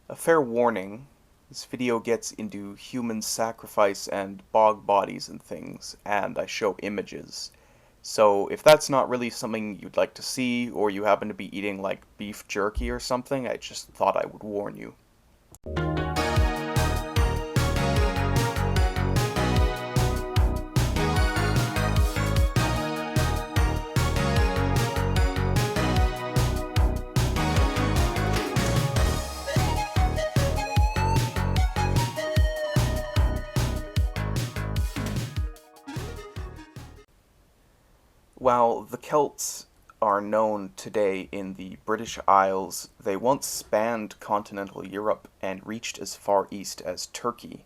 A fair warning, this video gets into human sacrifice and bog bodies and things, and I show images. So if that's not really something you'd like to see, or you happen to be eating like beef jerky or something, I just thought I would warn you. While the Celts are known today in the British Isles, they once spanned continental Europe and reached as far east as Turkey.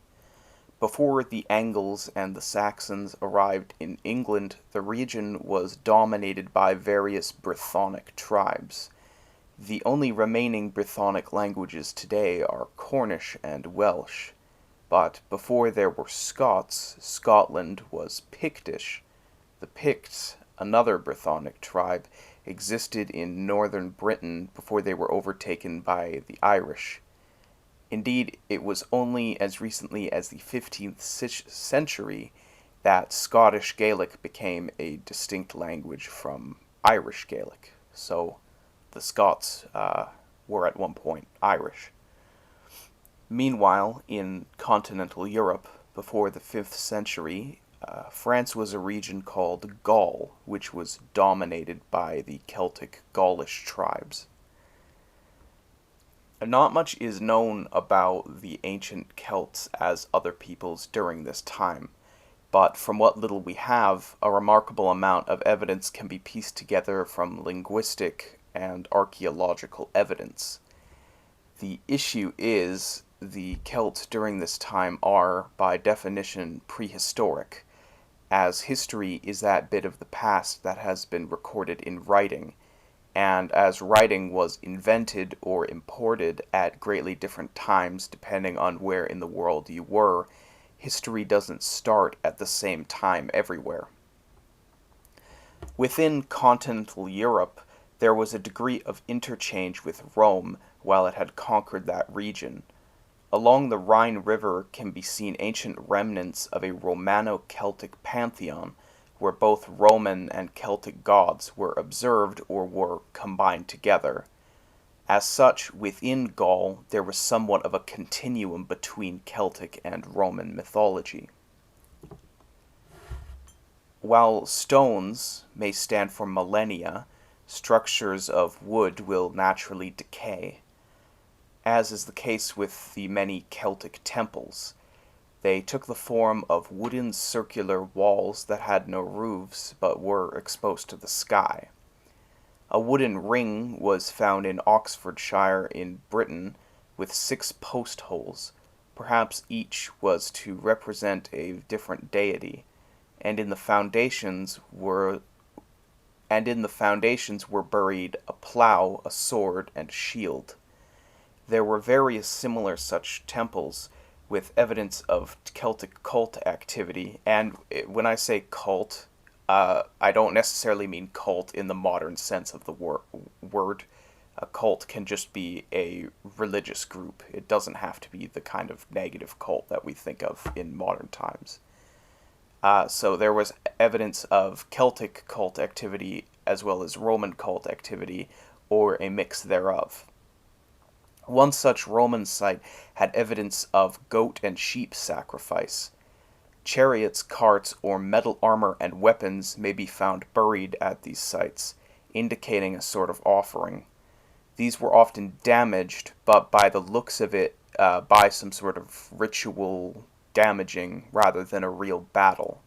Before the Angles and the Saxons arrived in England, the region was dominated by various Brythonic tribes. The only remaining Brythonic languages today are Cornish and Welsh. But before there were Scots, Scotland was Pictish. The Picts, another Brythonic tribe, existed in northern Britain before they were overtaken by the Irish. Indeed, it was only as recently as the 15th century that Scottish Gaelic became a distinct language from Irish Gaelic. So the Scots were at one point Irish. Meanwhile, in continental Europe, before the 5th century, France was a region called Gaul, which was dominated by the Celtic Gaulish tribes. Not much is known about the ancient Celts as other peoples during this time, but from what little we have, a remarkable amount of evidence can be pieced together from linguistic and archaeological evidence. The issue is, the Celts during this time are, by definition, prehistoric, as history is that bit of the past that has been recorded in writing, and as writing was invented or imported at greatly different times depending on where in the world you were, history doesn't start at the same time everywhere. Within continental Europe, there was a degree of interchange with Rome while it had conquered that region. Along the Rhine River can be seen ancient remnants of a Romano-Celtic pantheon, where both Roman and Celtic gods were observed or were combined together. As such, within Gaul, there was somewhat of a continuum between Celtic and Roman mythology. While stones may stand for millennia, structures of wood will naturally decay. As is the case with the many Celtic temples, they took the form of wooden circular walls that had no roofs but were exposed to the sky. A wooden ring was found in Oxfordshire in Britain with 6 post holes. Perhaps each was to represent a different deity, and in the foundations were buried a plough, a sword, and a shield. There were various similar such temples with evidence of Celtic cult activity, and when I say cult, I don't necessarily mean cult in the modern sense of the word. A cult can just be a religious group. It doesn't have to be the kind of negative cult that we think of in modern times. So there was evidence of Celtic cult activity as well as Roman cult activity, or a mix thereof. One such Roman site had evidence of goat and sheep sacrifice. Chariots, carts, or metal armor and weapons may be found buried at these sites, indicating a sort of offering. These were often damaged, but by the looks of it, by some sort of ritual damaging rather than a real battle.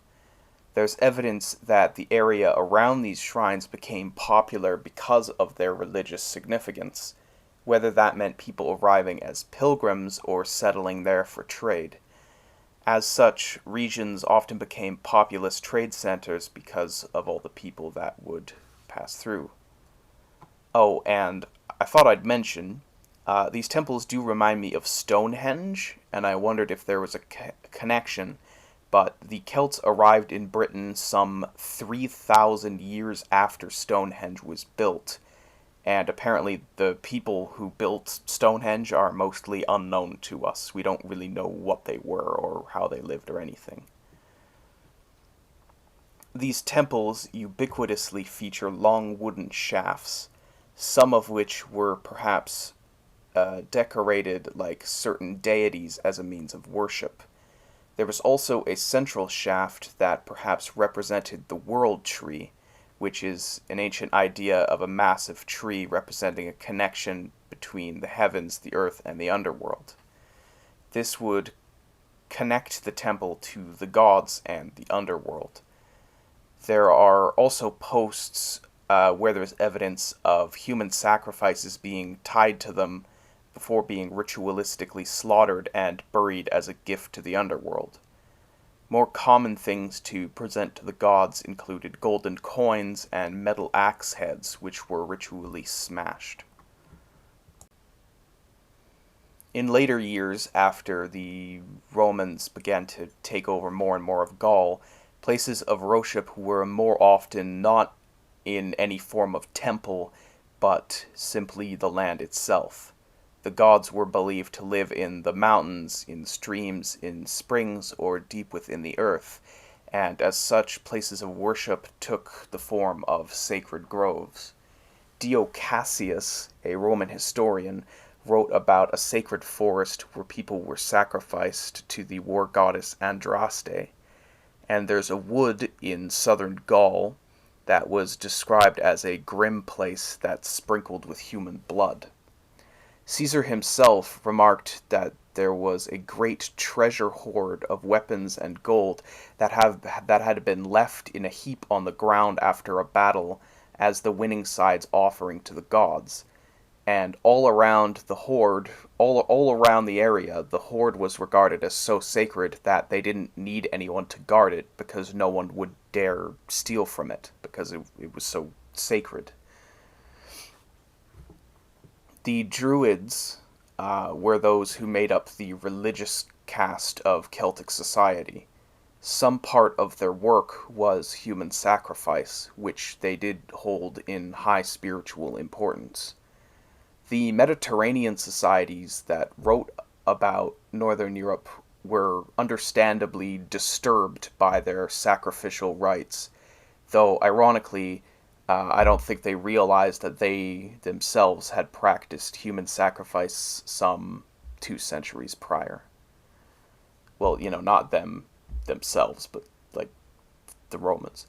There's evidence that the area around these shrines became popular because of their religious significance, whether that meant people arriving as pilgrims or settling there for trade. As such, regions often became populous trade centers because of all the people that would pass through. Oh, and I thought I'd mention, these temples do remind me of Stonehenge, and I wondered if there was a connection, but the Celts arrived in Britain some 3,000 years after Stonehenge was built, And apparently the people who built Stonehenge are mostly unknown to us. We don't really know what they were or how they lived or anything. These temples ubiquitously feature long wooden shafts, some of which were perhaps decorated like certain deities as a means of worship. There was also a central shaft that perhaps represented the world tree, which is an ancient idea of a massive tree representing a connection between the heavens, the earth, and the underworld. This would connect the temple to the gods and the underworld. There are also posts where there's evidence of human sacrifices being tied to them before being ritualistically slaughtered and buried as a gift to the underworld. More common things to present to the gods included golden coins and metal axe heads, which were ritually smashed. In later years, after the Romans began to take over more and more of Gaul, places of worship were more often not in any form of temple, but simply the land itself. The gods were believed to live in the mountains, in streams, in springs, or deep within the earth, and as such, places of worship took the form of sacred groves. Dio Cassius, a Roman historian, wrote about a sacred forest where people were sacrificed to the war goddess Andraste. And there's a wood in southern Gaul that was described as a grim place that's sprinkled with human blood. Caesar himself remarked that there was a great treasure hoard of weapons and gold that had been left in a heap on the ground after a battle as the winning side's offering to the gods. And all around the hoard, all around the area, the hoard was regarded as so sacred that they didn't need anyone to guard it because no one would dare steal from it because it was so sacred. The Druids were those who made up the religious caste of Celtic society. Some part of their work was human sacrifice, which they did hold in high spiritual importance. The Mediterranean societies that wrote about Northern Europe were understandably disturbed by their sacrificial rites, though ironically, I don't think they realized that they themselves had practiced human sacrifice some 2 centuries prior. Well, not themselves, but like the Romans.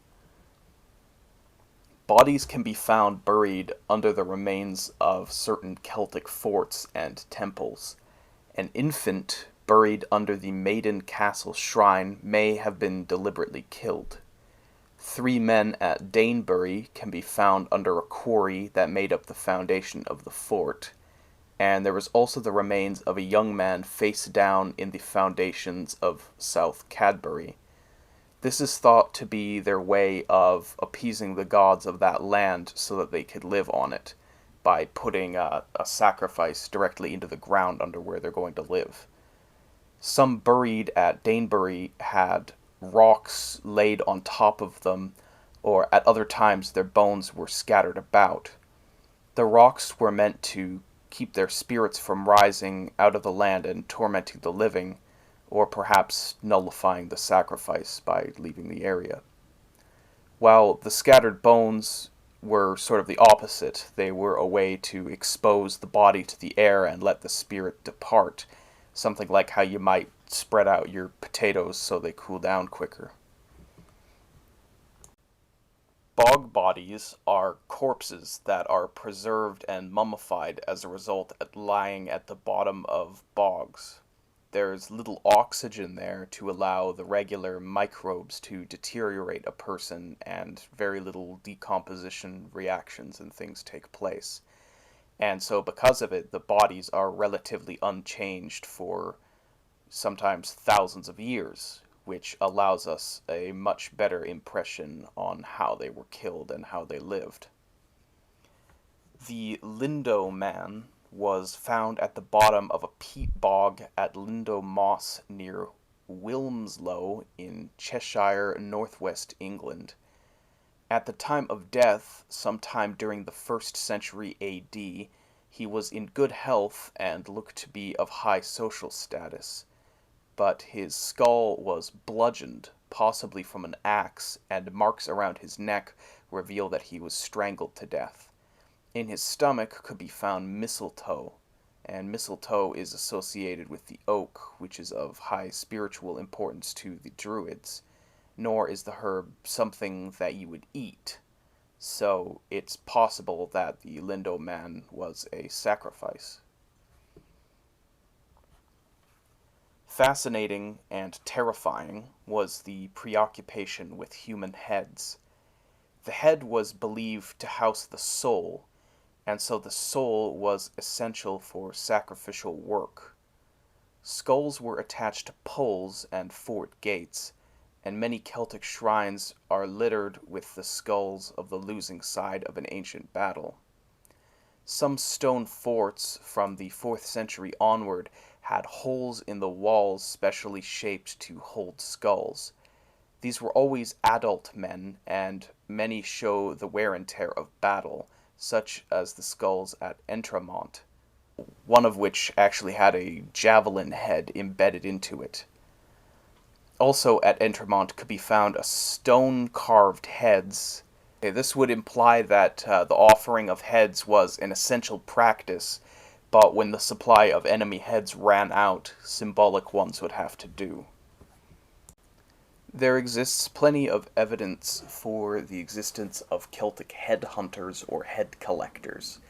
Bodies can be found buried under the remains of certain Celtic forts and temples. An infant buried under the Maiden Castle shrine may have been deliberately killed. 3 men at Danebury can be found under a quarry that made up the foundation of the fort, and there was also the remains of a young man face down in the foundations of South Cadbury. This is thought to be their way of appeasing the gods of that land so that they could live on it, by putting a sacrifice directly into the ground under where they're going to live. Some buried at Danebury had rocks laid on top of them, or at other times their bones were scattered about. The rocks were meant to keep their spirits from rising out of the land and tormenting the living, or perhaps nullifying the sacrifice by leaving the area. While the scattered bones were sort of the opposite. They were a way to expose the body to the air and let the spirit depart, something like how you might spread out your potatoes so they cool down quicker. Bog bodies are corpses that are preserved and mummified as a result of lying at the bottom of bogs. There's little oxygen there to allow the regular microbes to deteriorate a person, and very little decomposition reactions and things take place. And so because of it, the bodies are relatively unchanged for sometimes thousands of years, which allows us a much better impression on how they were killed and how they lived. The Lindo man was found at the bottom of a peat bog at Lindo Moss near Wilmslow in Cheshire, northwest England. At the time of death, sometime during the 1st century AD, he was in good health and looked to be of high social status, but his skull was bludgeoned, possibly from an axe, and marks around his neck reveal that he was strangled to death. In his stomach could be found mistletoe, and mistletoe is associated with the oak, which is of high spiritual importance to the Druids, nor is the herb something that you would eat, so it's possible that the Lindo man was a sacrifice. Fascinating and terrifying was the preoccupation with human heads. The head was believed to house the soul, and so the soul was essential for sacrificial work. Skulls were attached to poles and fort gates, and many Celtic shrines are littered with the skulls of the losing side of an ancient battle. Some stone forts from the 4th century onward had holes in the walls specially shaped to hold skulls. These were always adult men, and many show the wear and tear of battle, such as the skulls at Entremont, one of which actually had a javelin head embedded into it. Also at Entremont could be found a stone-carved heads. This would imply that the offering of heads was an essential practice, but when the supply of enemy heads ran out, symbolic ones would have to do. There exists plenty of evidence for the existence of Celtic headhunters or head collectors,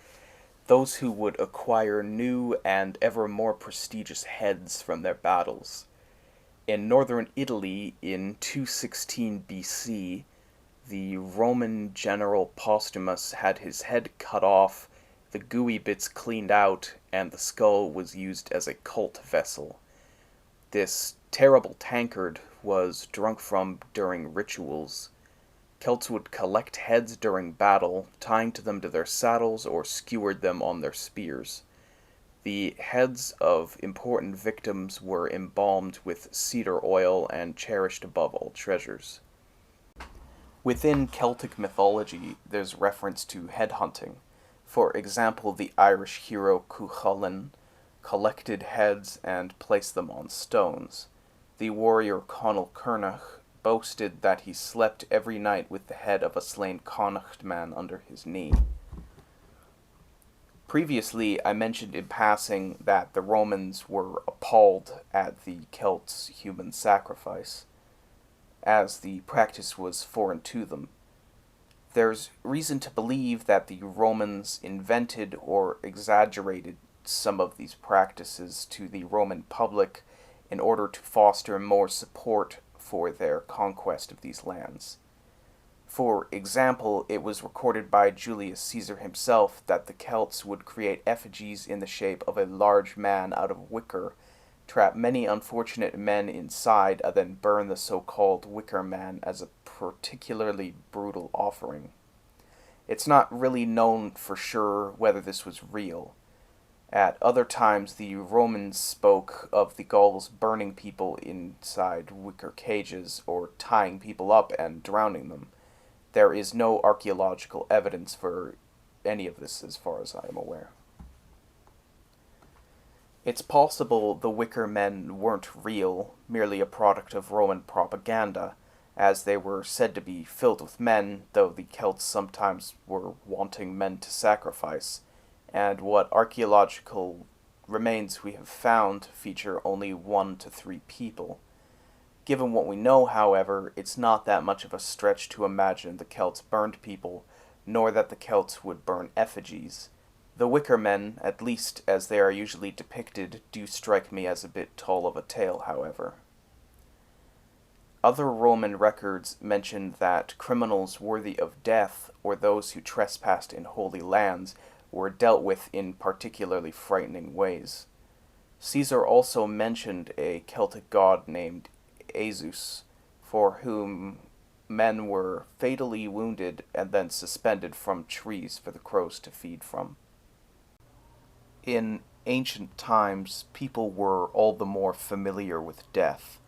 those who would acquire new and ever more prestigious heads from their battles. In northern Italy in 216 BC, the Roman general Postumus had his head cut off, the gooey bits cleaned out, and the skull was used as a cult vessel. This terrible tankard was drunk from during rituals. Celts would collect heads during battle, tying to them to their saddles or skewered them on their spears. The heads of important victims were embalmed with cedar oil and cherished above all treasures. Within Celtic mythology, there's reference to headhunting. For example, the Irish hero Cuchulainn collected heads and placed them on stones. The warrior Conall Cernach boasted that he slept every night with the head of a slain Connacht man under his knee. Previously, I mentioned in passing that the Romans were appalled at the Celts' human sacrifice, as the practice was foreign to them. There's reason to believe that the Romans invented or exaggerated some of these practices to the Roman public in order to foster more support for their conquest of these lands. For example, it was recorded by Julius Caesar himself that the Celts would create effigies in the shape of a large man out of wicker, trap many unfortunate men inside, and then burn the so-called wicker man as a particularly brutal offering. It's not really known for sure whether this was real. At other times, the Romans spoke of the Gauls burning people inside wicker cages or tying people up and drowning them. There is no archaeological evidence for any of this as far as I am aware. It's possible the wicker men weren't real, merely a product of Roman propaganda, as they were said to be filled with men, though the Celts sometimes were wanting men to sacrifice, and what archaeological remains we have found feature only 1 to 3 people. Given what we know, however, it's not that much of a stretch to imagine the Celts burned people, nor that the Celts would burn effigies. The wicker men, at least as they are usually depicted, do strike me as a bit tall of a tale, however. Other Roman records mention that criminals worthy of death, or those who trespassed in holy lands, were dealt with in particularly frightening ways. Caesar also mentioned a Celtic god named Azus, for whom men were fatally wounded and then suspended from trees for the crows to feed from. In ancient times, people were all the more familiar with death.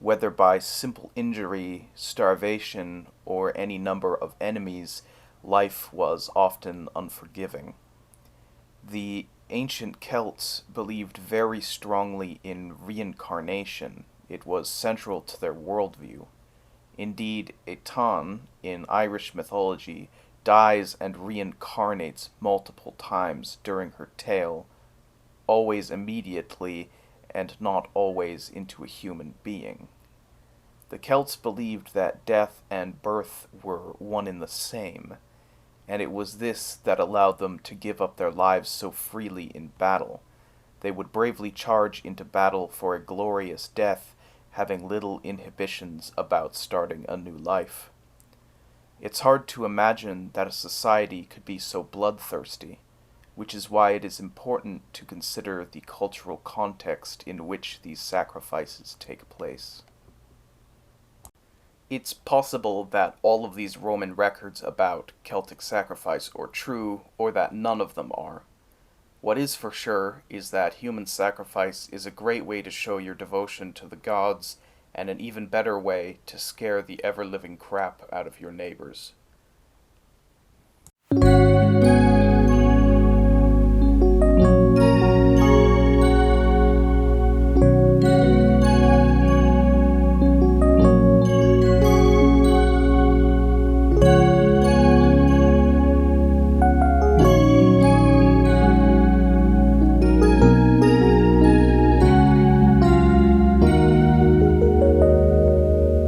Whether by simple injury, starvation, or any number of enemies, life was often unforgiving. The ancient Celts believed very strongly in reincarnation. It was central to their worldview. Indeed, a Tan, in Irish mythology, dies and reincarnates multiple times during her tale, always immediately and not always into a human being. The Celts believed that death and birth were one and the same, and it was this that allowed them to give up their lives so freely in battle. They would bravely charge into battle for a glorious death, having little inhibitions about starting a new life. It's hard to imagine that a society could be so bloodthirsty, which is why it is important to consider the cultural context in which these sacrifices take place. It's possible that all of these Roman records about Celtic sacrifice are true, or that none of them are. What is for sure is that human sacrifice is a great way to show your devotion to the gods, and an even better way to scare the ever-living crap out of your neighbors.